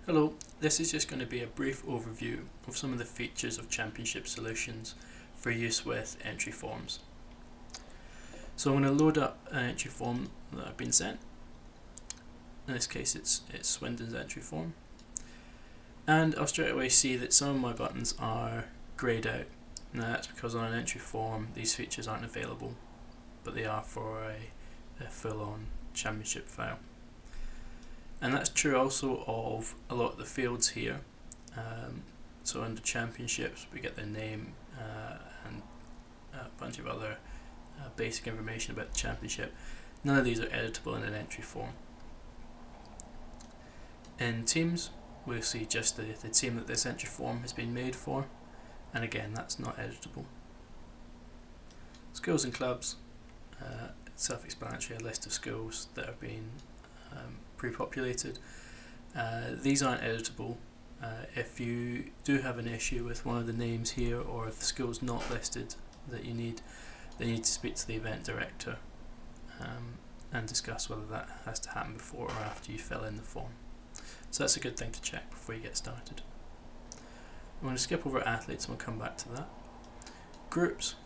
Hello, this is just going to be a brief overview of some of the features of Championship Solutions for use with entry forms. So I'm going to load up an entry form that I've been sent. In this case it's Swindon's entry form. And I'll straight away see that some of my buttons are greyed out. Now that's because on an entry form these features aren't available, but they are for a full-on Championship file. And that's true also of a lot of the fields here. So under Championships we get their name and a bunch of other basic information about the championship. None of these are editable in an entry form. In Teams we'll see just the team that this entry form has been made for, and again that's not editable. Schools and clubs, self-explanatory, a list of schools that have been pre-populated. These aren't editable. If you do have an issue with one of the names here, or if the school's not listed that you need, then you need to speak to the event director and discuss whether that has to happen before or after you fill in the form. So that's a good thing to check before you get started. I'm going to skip over athletes and we'll come back to that. Groups.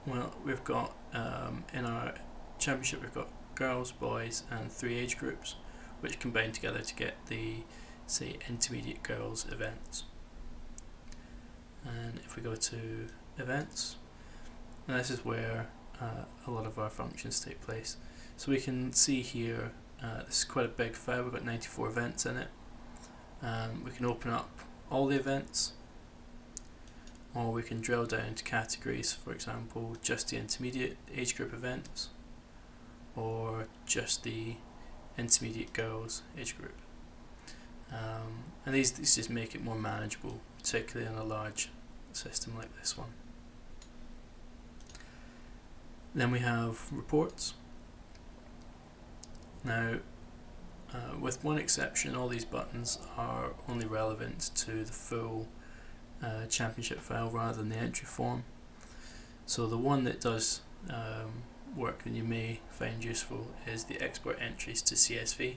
Well, we've got in our championship we've got girls, boys and 3 age groups, which combine together to get the, say, intermediate girls events. And if we go to events, and this is where a lot of our functions take place. So we can see here, this is quite a big file, we've got 94 events in it. We can open up all the events, or we can drill down into categories, for example just the intermediate age group events, or just the intermediate girls age group. And these just make it more manageable, particularly on a large system like this one. Then we have reports. Now with one exception, all these buttons are only relevant to the full championship file rather than the entry form. So the one that does work that you may find useful is the export entries to CSV.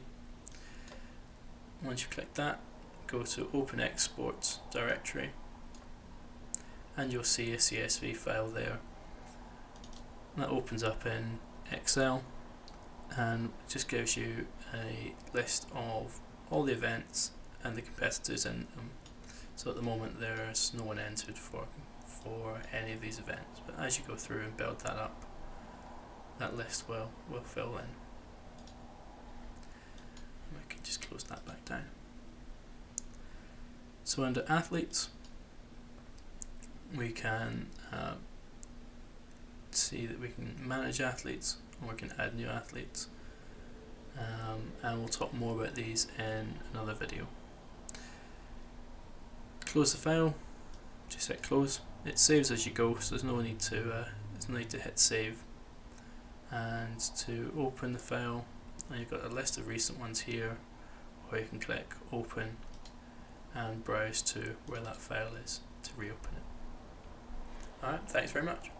Once you click that, go to Open Exports directory and you'll see a CSV file there. And that opens up in Excel and just gives you a list of all the events and the competitors in them. So at the moment there's no one entered for any of these events, but as you go through and build that up, that list will fill in. We can just close that back down. So under athletes we can see that we can manage athletes, or we can add new athletes, and we'll talk more about these in another video. Close the file, just hit close. It saves as you go, so there's no need to hit save. And to open the file, and you've got a list of recent ones here, or you can click open and browse to where that file is to reopen it. Alright, thanks very much.